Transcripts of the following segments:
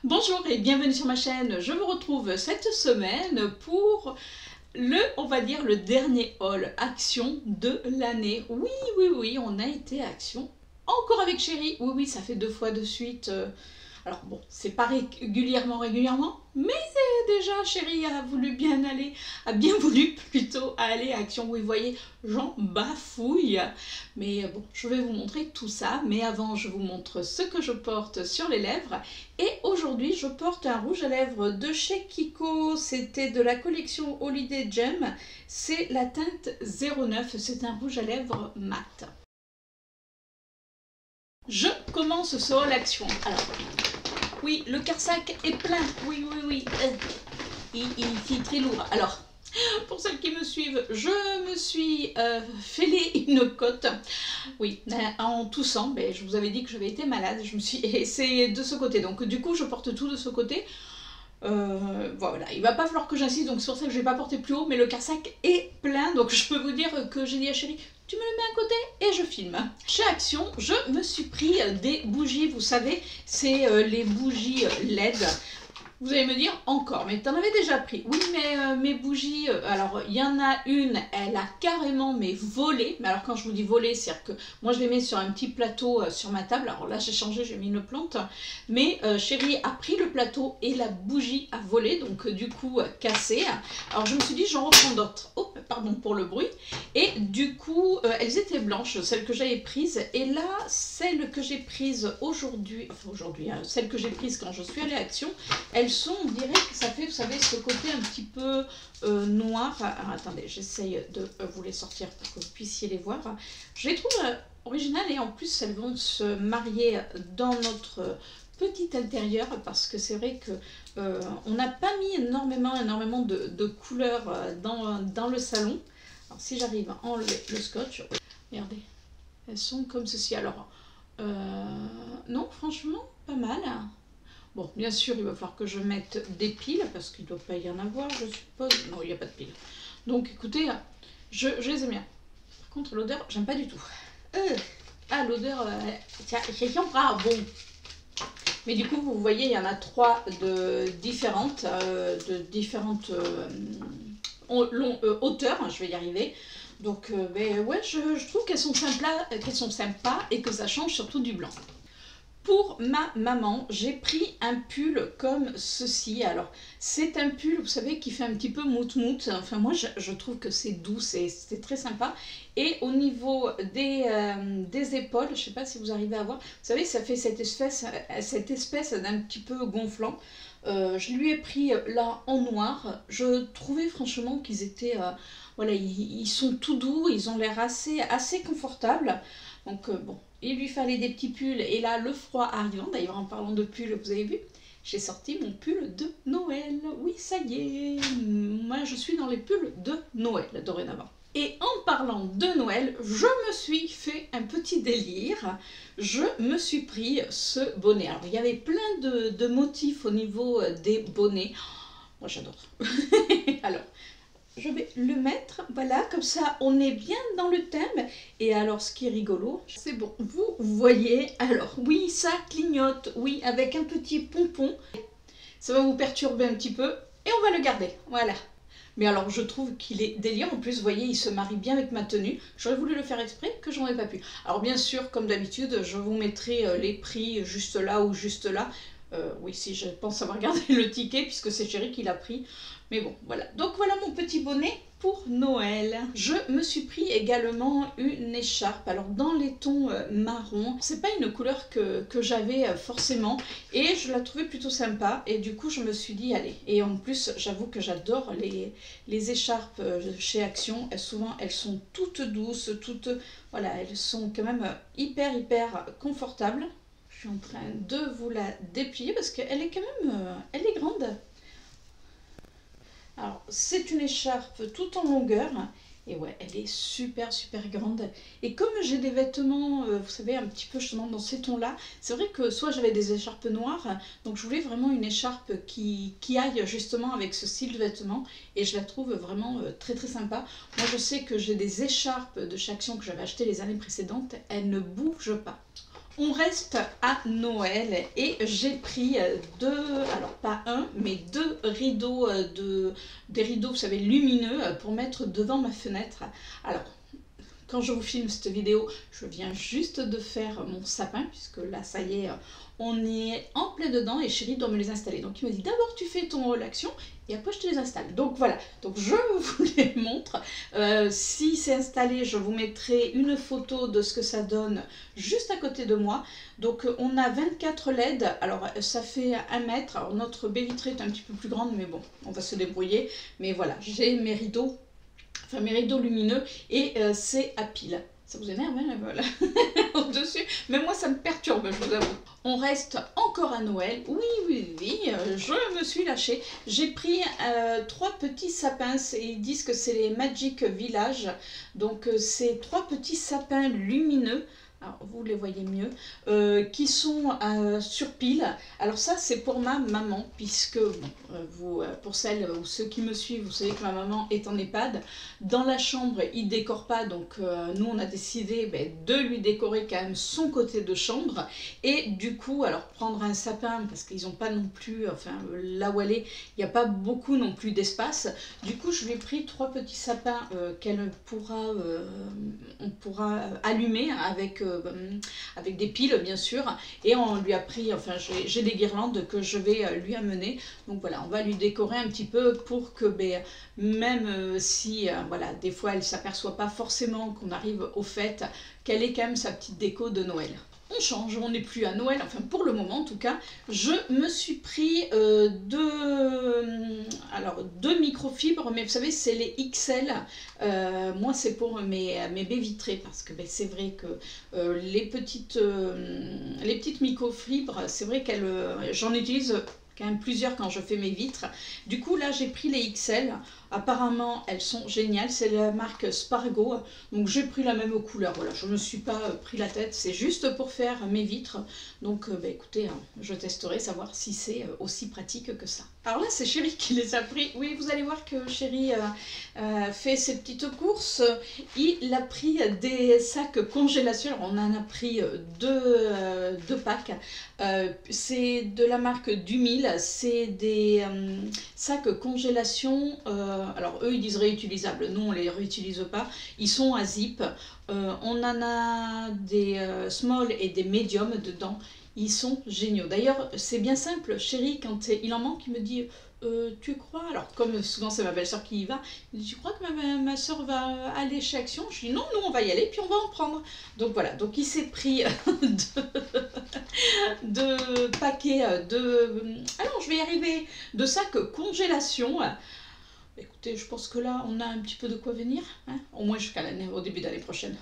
Bonjour et bienvenue sur ma chaîne. Je vous retrouve cette semaine pour on va dire, le dernier haul action de l'année. Oui, on a été à Action encore avec Chéri. Oui, ça fait 2 fois de suite. Alors bon, c'est pas régulièrement, mais déjà Chéri a bien voulu plutôt aller à Action. Oui, vous voyez, j'en bafouille. Mais bon, je vais vous montrer tout ça. Mais avant, je vous montre ce que je porte sur les lèvres. Et aujourd'hui, je porte un rouge à lèvres de chez Kiko. C'était de la collection Holiday Gem. C'est la teinte 09. C'est un rouge à lèvres mat. Je commence ce haul action. Alors, oui, le carsac est plein. Oui. Il est très lourd. Alors, pour celles qui me suivent, je me suis fêlé une côte. Oui, en toussant. Mais je vous avais dit que j'avais été malade. Et c'est de ce côté. Donc, du coup, je porte tout de ce côté. Voilà, il va pas falloir que j'insiste, donc c'est pour ça que je vais pas porter plus haut, mais le carsac est plein, donc je peux vous dire que j'ai dit à Chéri, tu me le mets à côté et je filme. Chez Action, je me suis pris des bougies, vous savez, c'est les bougies LED. Vous allez me dire, encore, mais t'en avais déjà pris. Oui, mais mes bougies, alors il y en a une, elle a carrément volé. Mais alors quand je vous dis volé, c'est-à-dire que moi je les mets sur un petit plateau sur ma table. Alors là j'ai changé, j'ai mis une plante. Mais Chéri a pris le plateau et la bougie a volé, donc du coup cassée. Alors je me suis dit, j'en reprends d'autres. Oh, pardon pour le bruit. Et du coup, elles étaient blanches, celles que j'avais prises. Et là, celles que j'ai prises aujourd'hui, celles que j'ai prises quand je suis allée à Action, elles sont, on dirait que ça fait, vous savez, ce côté un petit peu noir. Alors attendez, j'essaye de vous les sortir pour que vous puissiez les voir. Je les trouve originales et en plus elles vont se marier dans notre petit intérieur parce que c'est vrai que on n'a pas mis énormément de couleurs dans le salon. Alors si j'arrive à enlever le scotch, regardez, elles sont comme ceci. Alors non, franchement, pas mal. Bon, bien sûr, il va falloir que je mette des piles, parce qu'il ne doit pas y en avoir, je suppose. Non, il n'y a pas de piles. Donc, écoutez, je les aime bien. Par contre, l'odeur, j'aime pas du tout. L'odeur, tiens, c'est pas bon. Mais du coup, vous voyez, il y en a 3 de différentes hauteurs, je vais y arriver. Donc, ouais, je trouve qu'elles sont sympas et que ça change surtout du blanc. Pour ma maman, j'ai pris un pull comme ceci. Alors, c'est un pull, vous savez, qui fait un petit peu mout-mout. Enfin, moi, je trouve que c'est doux, c'est très sympa. Et au niveau des épaules, je ne sais pas si vous arrivez à voir, vous savez, ça fait cette espèce d'un petit peu gonflant. Je lui ai pris là en noir. Je trouvais franchement qu'ils étaient... voilà, ils sont tout doux, ils ont l'air assez confortables. Donc, bon... Il lui fallait des petits pulls et là le froid arrivant, d'ailleurs en parlant de pulls, vous avez vu, j'ai sorti mon pull de Noël. Oui, ça y est, moi je suis dans les pulls de Noël dorénavant. Et en parlant de Noël, je me suis fait un petit délire. Je me suis pris ce bonnet. Alors il y avait plein de motifs au niveau des bonnets. Moi j'adore. Alors... je vais le mettre, voilà, comme ça on est bien dans le thème. Et alors ce qui est rigolo, c'est bon, vous voyez, alors oui ça clignote, oui avec un petit pompon, ça va vous perturber un petit peu et on va le garder, voilà. Mais alors je trouve qu'il est délire, en plus vous voyez il se marie bien avec ma tenue, j'aurais voulu le faire exprès que j'en ai pas pu. Alors bien sûr comme d'habitude je vous mettrai les prix juste là ou juste là. Oui, si je pense avoir gardé le ticket puisque c'est Chéri qui l'a pris. Mais bon, voilà. Donc voilà mon petit bonnet pour Noël. Je me suis pris également une écharpe. Alors dans les tons marron. C'est pas une couleur que j'avais forcément. Et je la trouvais plutôt sympa. Et du coup je me suis dit allez. Et en plus j'avoue que j'adore les écharpes chez Action. Souvent elles sont toutes douces, voilà, elles sont quand même hyper confortables. Je suis en train de vous la déplier parce qu'elle est quand même, elle est grande. Alors, c'est une écharpe tout en longueur. Et ouais, elle est super grande. Et comme j'ai des vêtements, vous savez, un petit peu justement dans ces tons-là, c'est vrai que soit j'avais des écharpes noires, donc je voulais vraiment une écharpe qui aille justement avec ce style de vêtements. Et je la trouve vraiment très sympa. Moi, je sais que j'ai des écharpes de chez Action que j'avais achetées les années précédentes. Elles ne bougent pas. On reste à Noël et j'ai pris alors pas un, mais deux rideaux, des rideaux, vous savez, lumineux pour mettre devant ma fenêtre. Alors, quand je vous filme cette vidéo, je viens juste de faire mon sapin, puisque là, ça y est, on est en plein dedans et chérie doit me les installer. Donc il me dit d'abord tu fais ton l'action et après je te les installe. Donc voilà, donc je vous les montre. Si c'est installé, je vous mettrai une photo de ce que ça donne juste à côté de moi. Donc on a 24 LED, alors ça fait 1 mètre. Alors notre baie vitrée est un petit peu plus grande, mais bon, on va se débrouiller. Mais voilà, j'ai mes rideaux. Enfin, mes rideaux lumineux et c'est à pile. Ça vous énerve, hein, voilà. Au-dessus. Mais moi, ça me perturbe, je vous avoue. On reste encore à Noël. Oui, je me suis lâchée. J'ai pris 3 petits sapins. Ils disent que c'est les Magic Village. Donc, c'est 3 petits sapins lumineux. Alors, vous les voyez mieux, qui sont sur pile. Alors ça, c'est pour ma maman, puisque, bon, pour celles ou ceux qui me suivent, vous savez que ma maman est en EHPAD. Dans la chambre, il ne décore pas, donc nous, on a décidé de lui décorer quand même son côté de chambre. Et du coup, alors prendre un sapin, parce qu'ils n'ont pas non plus, enfin là où elle est, il n'y a pas beaucoup non plus d'espace. Du coup, je lui ai pris 3 petits sapins on pourra allumer avec des piles bien sûr, et on lui a pris, enfin j'ai des guirlandes que je vais lui amener, donc voilà, on va lui décorer un petit peu pour que même si voilà, des fois elle ne s'aperçoit pas forcément qu'on arrive aux fêtes, qu'elle ait quand même sa petite déco de Noël. On change, on n'est plus à Noël, enfin pour le moment en tout cas. Je me suis pris deux microfibres, mais vous savez c'est les XL. Moi c'est pour mes baies vitrées, parce que c'est vrai que les petites microfibres, c'est vrai j'en utilise quand même plusieurs quand je fais mes vitres. Du coup là j'ai pris les XL. Apparemment, elles sont géniales. C'est la marque Spargo. Donc, j'ai pris la même couleur. Voilà, je ne me suis pas pris la tête. C'est juste pour faire mes vitres. Donc, écoutez, je testerai, savoir si c'est aussi pratique que ça. Alors là, c'est Chérie qui les a pris. Oui, vous allez voir que Chérie fait ses petites courses. Il a pris des sacs congélation. Alors, on en a pris deux packs. C'est de la marque Dumil. C'est des sacs congélation. Alors eux ils disent réutilisables, nous on les réutilise pas, ils sont à zip, on en a des small et des medium dedans, ils sont géniaux. D'ailleurs c'est bien simple, Chérie quand il en manque il me dit tu crois, alors comme souvent c'est ma belle-sœur qui y va, il dit tu crois que ma soeur va aller chez Action? Je dis non, nous on va y aller puis on va en prendre. Donc voilà, donc il s'est pris deux paquets alors je vais y arriver, de sacs congélation. Écoutez, je pense que là, on a un petit peu de quoi venir, hein, au moins jusqu'à au début d'année prochaine.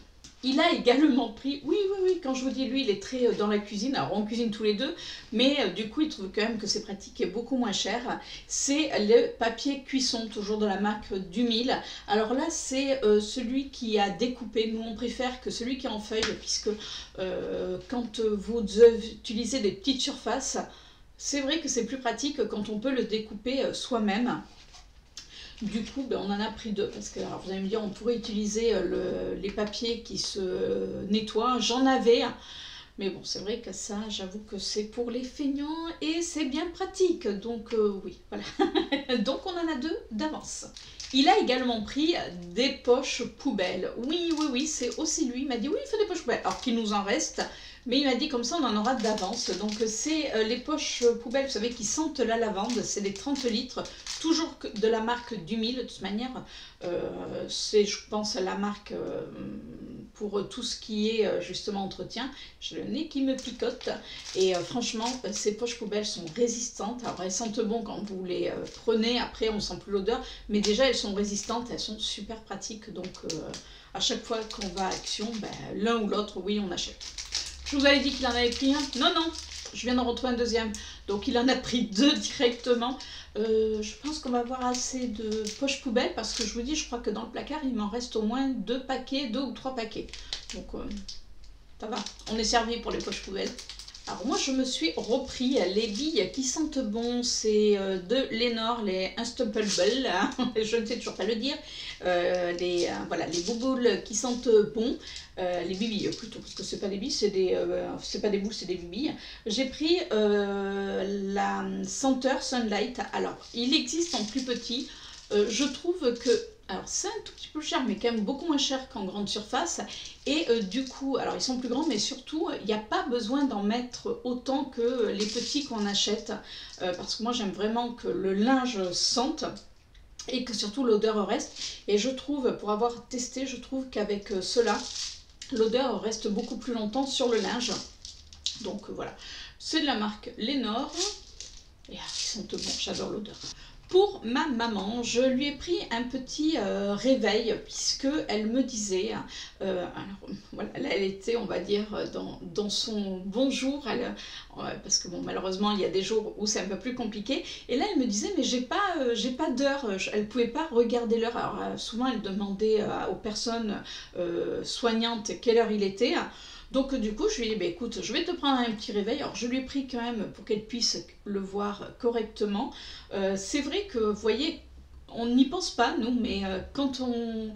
Il a également pris, oui, quand je vous dis, lui, il est très dans la cuisine, alors on cuisine tous les deux, mais du coup, il trouve quand même que c'est pratique et beaucoup moins cher. C'est le papier cuisson, toujours de la marque Dumil. Alors là, c'est celui qui a découpé. Nous, on préfère que celui qui est en feuille, puisque quand vous utilisez des petites surfaces, c'est vrai que c'est plus pratique quand on peut le découper soi-même. Du coup, on en a pris 2, parce que alors, vous allez me dire, on pourrait utiliser les papiers qui se nettoient. J'en avais, mais bon, c'est vrai que ça, j'avoue que c'est pour les feignants et c'est bien pratique. Donc oui, voilà. Donc on en a 2 d'avance. Il a également pris des poches poubelles. Oui, c'est aussi lui. Il m'a dit oui, il fait des poches poubelles. Alors qu'il nous en reste, mais il m'a dit comme ça on en aura d'avance. Donc c'est les poches poubelles, vous savez, qui sentent la lavande. C'est des 30 litres, toujours de la marque Dumil. De toute manière, c'est, je pense, la marque pour tout ce qui est justement entretien. J'ai le nez qui me picote. Et franchement, ces poches poubelles sont résistantes. Alors elles sentent bon quand vous les prenez. Après, on sent plus l'odeur. Mais déjà, elles sont résistantes. Elles sont super pratiques. Donc à chaque fois qu'on va à Action, l'un ou l'autre, oui, on achète. Je vous avais dit qu'il en avait pris un. Non, je viens d'en retrouver un deuxième. Donc il en a pris 2 directement. Je pense qu'on va avoir assez de poches poubelles, parce que je vous dis, je crois que dans le placard, il m'en reste au moins 2 ou 3 paquets. Donc ça va, on est servi pour les poches poubelles. Alors moi je me suis repris les billes qui sentent bon, c'est de Lénore, les Unstoppable, hein, je ne sais toujours pas le dire, voilà, les bouboules qui sentent bon, les bibilles plutôt, parce que c'est pas des billes, c'est pas des boules, c'est des bibilles. J'ai pris la senteur Sunlight. Alors il existe en plus petit, je trouve que alors c'est un tout petit peu cher, mais quand même beaucoup moins cher qu'en grande surface. Et du coup, alors ils sont plus grands, mais surtout, il n'y a pas besoin d'en mettre autant que les petits qu'on achète. Parce que moi, j'aime vraiment que le linge sente et que surtout l'odeur reste. Et je trouve, pour avoir testé, je trouve qu'avec cela, l'odeur reste beaucoup plus longtemps sur le linge. Donc voilà, c'est de la marque Lénore. Et ils sentent bon, j'adore l'odeur. Pour ma maman, je lui ai pris un petit réveil, puisque elle me disait, alors voilà, elle était, on va dire, dans son bon jour, parce que bon, malheureusement, il y a des jours où c'est un peu plus compliqué, et là, elle me disait, mais j'ai pas d'heure, elle pouvait pas regarder l'heure. Alors souvent, elle demandait aux personnes soignantes quelle heure il était. Donc du coup, je lui ai dit, bah, écoute, je vais te prendre un petit réveil. Alors je lui ai pris quand même pour qu'elle puisse le voir correctement. C'est vrai que, vous voyez, on n'y pense pas, nous, mais quand on...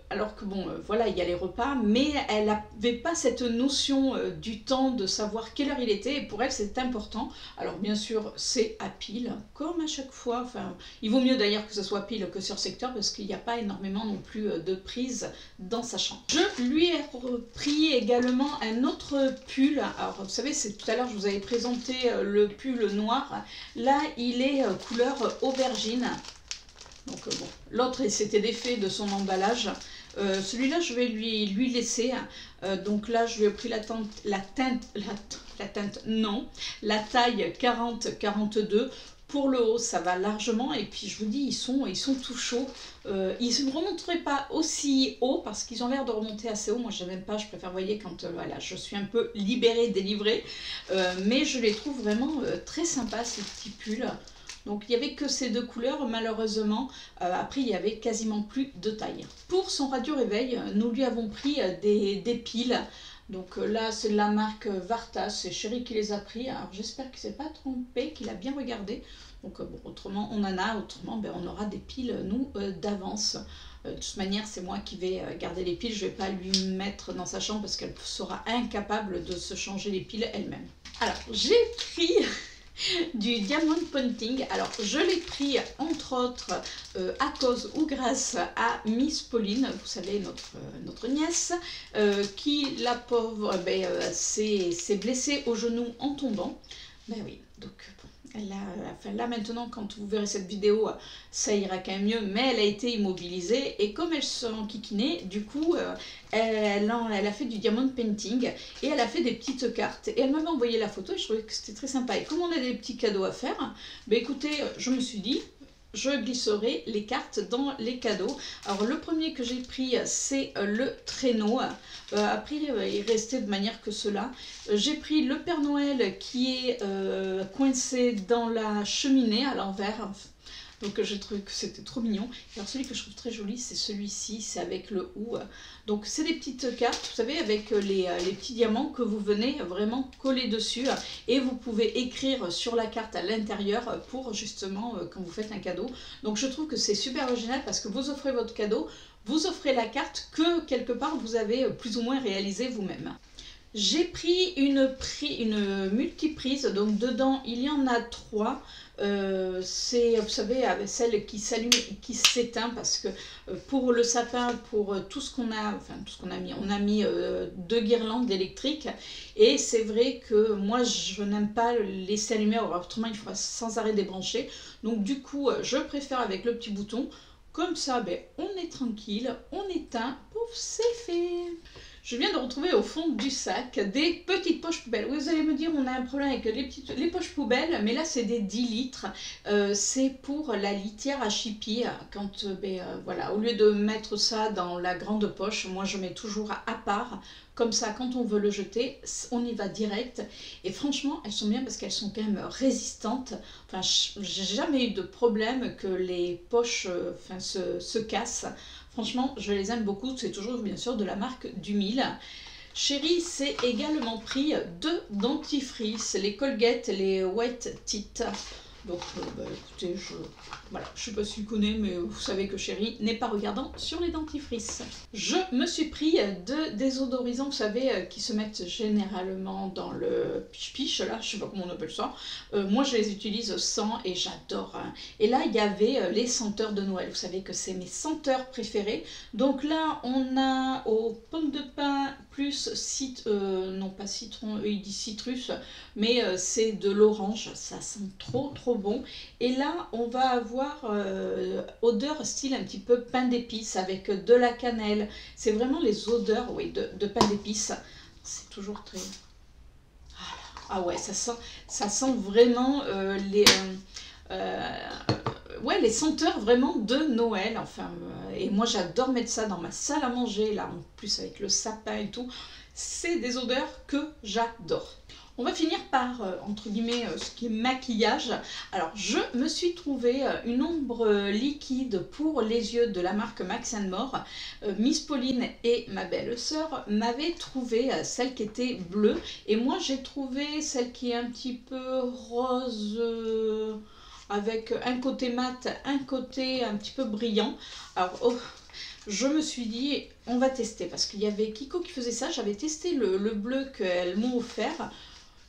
Alors que bon, voilà, il y a les repas, mais elle n'avait pas cette notion du temps, de savoir quelle heure il était, et pour elle c'est important. Alors bien sûr, c'est à pile, comme à chaque fois, enfin, il vaut mieux d'ailleurs que ce soit à pile que sur secteur, parce qu'il n'y a pas énormément non plus de prises dans sa chambre. Je lui ai pris également un autre pull. Alors vous savez, c'est tout à l'heure je vous avais présenté le pull noir, là il est couleur aubergine. Donc bon, l'autre c'était défait de son emballage. Celui-là je vais lui laisser. Donc là je lui ai pris la taille 40-42. Pour le haut ça va largement, et puis je vous dis ils sont tout chauds. Ils ne remonteraient pas aussi haut parce qu'ils ont l'air de remonter assez haut. Moi je n'aime pas, je préfère, voyez, quand voilà, je suis un peu libérée, délivrée. Mais je les trouve vraiment très sympas ces petits pulls. Donc il n'y avait que ces deux couleurs, malheureusement. Après il n'y avait quasiment plus de taille. Pour son radio réveil, nous lui avons pris des piles. Donc là c'est de la marque Varta, c'est Chéri qui les a pris. Alors j'espère qu'il ne s'est pas trompé, qu'il a bien regardé. Donc bon, autrement on en a, autrement ben, on aura des piles nous d'avance. De toute manière c'est moi qui vais garder les piles, je ne vais pas lui mettre dans sa chambre parce qu'elle sera incapable de se changer les piles elle-même. Alors j'ai pris... du diamond painting. Alors je l'ai pris entre autres à cause ou grâce à Miss Pauline, vous savez, notre nièce, qui, la pauvre, s'est blessée au genou en tombant. Ben oui, donc bon, enfin, là maintenant quand vous verrez cette vidéo ça ira quand même mieux, mais elle a été immobilisée, et comme elle se enquiquinait, du coup elle a fait du diamond painting, et elle a fait des petites cartes, et elle m'avait envoyé la photo et je trouvais que c'était très sympa. Et comme on a des petits cadeaux à faire, ben écoutez, je me suis dit je glisserai les cartes dans les cadeaux. Alors le premier que j'ai pris c'est le traîneau. Après il restait de manière que cela. J'ai pris le Père Noël qui est coincé dans la cheminée à l'envers. Donc j'ai trouvé que c'était trop mignon. Alors celui que je trouve très joli, c'est celui-ci, c'est avec le ou. Donc c'est des petites cartes, vous savez, avec les petits diamants que vous venez vraiment coller dessus. Et vous pouvez écrire sur la carte à l'intérieur pour justement quand vous faites un cadeau. Donc je trouve que c'est super original parce que vous offrez votre cadeau, vous offrez la carte que quelque part vous avez plus ou moins réalisé vous-même. J'ai pris une multiprise, donc dedans il y en a 3. C'est, vous savez, avec celle qui s'allume et qui s'éteint, parce que pour le sapin, pour tout ce qu'on a, enfin tout ce qu'on a mis, on a mis 2 guirlandes électriques, et c'est vrai que moi je n'aime pas laisser allumer, autrement il faudra sans arrêt débrancher. Donc du coup je préfère avec le petit bouton, comme ça ben, on est tranquille, on éteint, pouf, c'est fait. Je viens de retrouver au fond du sac des petites poches poubelles. Oui, vous allez me dire, on a un problème avec les poches poubelles, mais là c'est des 10 litres. C'est pour la litière à chipie. Quand, voilà, au lieu de mettre ça dans la grande poche, moi je mets toujours à part. Comme ça, quand on veut le jeter, on y va direct. Et franchement, elles sont bien parce qu'elles sont quand même résistantes. Enfin, j'ai jamais eu de problème que les poches se cassent. Franchement, je les aime beaucoup. C'est toujours bien sûr de la marque du Mille. Chérie s'est également pris 2 dentifrices, les Colgate, les White Teeth. Donc, écoutez, voilà, je sais pas si tu connais, mais vous savez que Chérie n'est pas regardant sur les dentifrices. Je me suis pris 2 désodorisants, vous savez, qui se mettent généralement dans le piche-piche, là, je sais pas comment on appelle ça. Moi, je les utilise sans et j'adore. Hein. Et là, il y avait les senteurs de Noël. Vous savez que c'est mes senteurs préférées. Donc là, on a aux pommes de pin plus, non pas citron, eux ils disent citrus, mais c'est de l'orange. Ça sent trop bon. Et là, on va avoir odeur style un petit peu pain d'épices avec de la cannelle. C'est vraiment les odeurs, oui, de pain d'épices. C'est toujours très... Ah ouais, ça sent vraiment ouais, les senteurs vraiment de Noël. Enfin, et moi, j'adore mettre ça dans ma salle à manger, là, en plus avec le sapin et tout. C'est des odeurs que j'adore. On va finir par, entre guillemets, ce qui est maquillage. Alors, je me suis trouvé une ombre liquide pour les yeux de la marque Max & More. Miss Pauline et ma belle-sœur m'avaient trouvé celle qui était bleue. Et moi, j'ai trouvé celle qui est un petit peu rose... avec un côté mat, un côté un petit peu brillant. Alors, je me suis dit, on va tester, parce qu'il y avait Kiko qui faisait ça. J'avais testé le bleu qu'elles m'ont offert.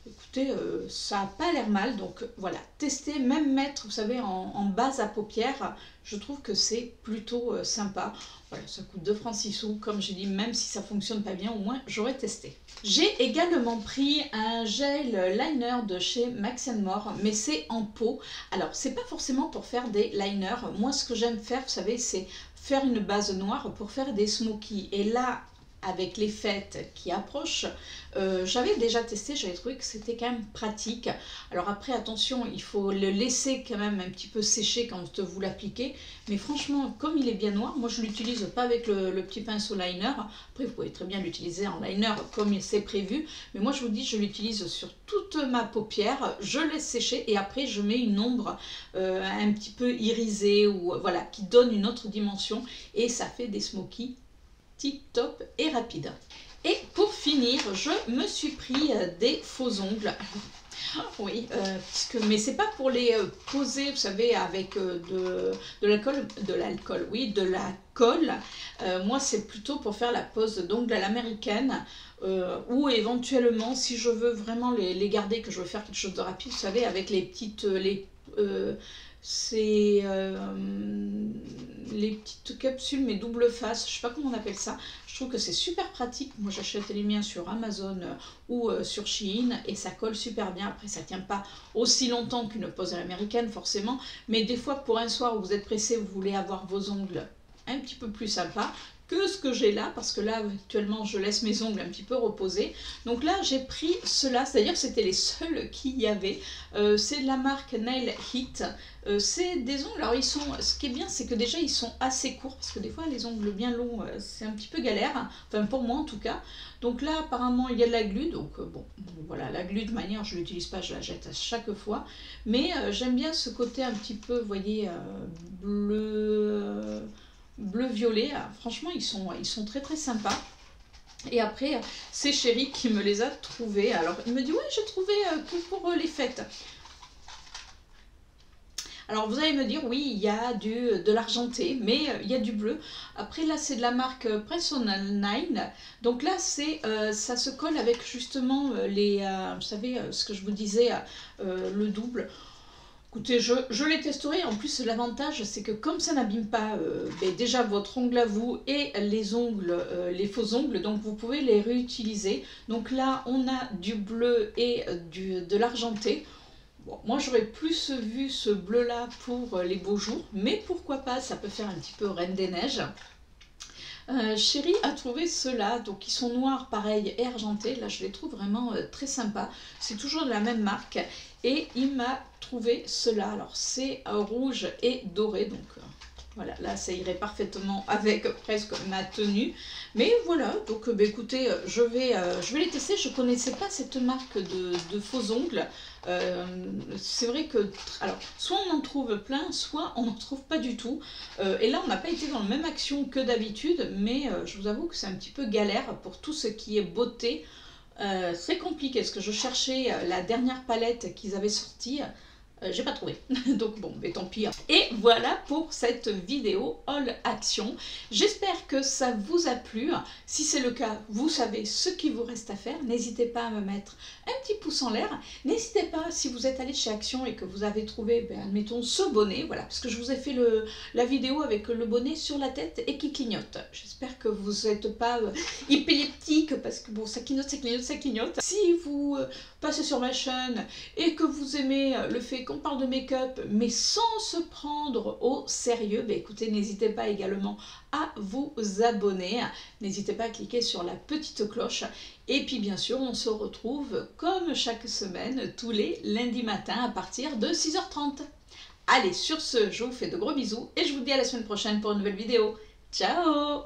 Écoutez, ça n'a pas l'air mal, donc voilà, tester, même mettre, vous savez, en base à paupières, je trouve que c'est plutôt sympa. Voilà, ça coûte 2 francs 6 sous, comme j'ai dit, même si ça fonctionne pas bien, au moins j'aurais testé. J'ai également pris un gel liner de chez Max & More, mais c'est en pot. Alors, c'est pas forcément pour faire des liners. Moi, ce que j'aime faire, vous savez, c'est faire une base noire pour faire des smokies. Et là, avec les fêtes qui approchent, j'avais déjà testé, j'avais trouvé que c'était quand même pratique. Alors après, attention, il faut le laisser quand même un petit peu sécher quand vous l'appliquez. Mais franchement, comme il est bien noir, moi je ne l'utilise pas avec le petit pinceau liner. Après, vous pouvez très bien l'utiliser en liner comme c'est prévu. Mais moi, je vous dis, je l'utilise sur toute ma paupière. Je laisse sécher et après, je mets une ombre un petit peu irisée ou voilà, qui donne une autre dimension. Et ça fait des smokies tip top et rapide. Et pour finir, je me suis pris des faux ongles. Oui, mais c'est pas pour les poser, vous savez, avec de l'alcool, oui, de la colle. Moi, c'est plutôt pour faire la pose d'ongles à l'américaine. Ou éventuellement, si je veux vraiment les garder, que je veux faire quelque chose de rapide, vous savez, avec les petites... c'est les petites capsules mais double face, je sais pas comment on appelle ça. Je trouve que c'est super pratique. Moi j'achète les miens sur Amazon ou sur Shein et ça colle super bien. Après ça tient pas aussi longtemps qu'une pose à l'américaine forcément, mais des fois pour un soir où vous êtes pressé, vous voulez avoir vos ongles un petit peu plus sympas que ce que j'ai là, parce que là actuellement je laisse mes ongles un petit peu reposer. Donc là j'ai pris ceux-là, c'est-à-dire c'était les seuls qu'il y avait. C'est de la marque Nail Hit. C'est des ongles, alors ils sont, ce qui est bien c'est que déjà ils sont assez courts, parce que des fois les ongles bien longs c'est un petit peu galère, enfin pour moi en tout cas. Donc là apparemment il y a de la glu, donc bon voilà, la glu de manière je l'utilise pas, je la jette à chaque fois. Mais j'aime bien ce côté un petit peu, vous voyez, bleu-violet, franchement ils sont très sympas. Et après c'est Chérie qui me les a trouvés. Alors il me dit ouais j'ai trouvé que pour les fêtes. Alors vous allez me dire oui il y a de l'argenté, mais il y a du bleu. Après là c'est de la marque Press on 9. Donc là c'est ça se colle avec justement les vous savez ce que je vous disais, le double. Écoutez, je les testerai. En plus, l'avantage, c'est que comme ça n'abîme pas déjà votre ongle à vous et les ongles, les faux ongles, donc vous pouvez les réutiliser. Donc là, on a du bleu et de l'argenté. Bon, moi, j'aurais plus vu ce bleu-là pour les beaux jours, mais pourquoi pas, ça peut faire un petit peu Reine des Neiges. Chérie a trouvé ceux-là, donc ils sont noirs pareil et argentés. Là je les trouve vraiment très sympas. C'est toujours de la même marque et il m'a trouvé ceux-là. Alors c'est rouge et doré, donc Voilà, là ça irait parfaitement avec presque ma tenue. Mais voilà, donc bah, écoutez, je vais les tester. Je ne connaissais pas cette marque de faux ongles. C'est vrai que, alors, soit on en trouve plein, soit on n'en trouve pas du tout. Et là, on n'a pas été dans la même action que d'habitude, mais je vous avoue que c'est un petit peu galère pour tout ce qui est beauté. C'est compliqué, parce que je cherchais la dernière palette qu'ils avaient sortie. J'ai pas trouvé, donc bon, mais tant pis. Et voilà pour cette vidéo haul action. J'espère que ça vous a plu. Si c'est le cas, vous savez ce qu'il vous reste à faire. N'hésitez pas à me mettre un petit pouce en l'air. N'hésitez pas, si vous êtes allé chez Action et que vous avez trouvé, ben, admettons, ce bonnet, voilà, parce que je vous ai fait la vidéo avec le bonnet sur la tête et qui clignote. J'espère que vous n'êtes pas épileptique, parce que bon, ça clignote, ça clignote, ça clignote. Si vous passez sur ma chaîne et que vous aimez le fait qu'on parle de make-up mais sans se prendre au sérieux, bah écoutez, n'hésitez pas également à vous abonner, n'hésitez pas à cliquer sur la petite cloche, et puis bien sûr on se retrouve comme chaque semaine tous les lundis matins à partir de 6h30. Allez, sur ce, je vous fais de gros bisous et je vous dis à la semaine prochaine pour une nouvelle vidéo. Ciao!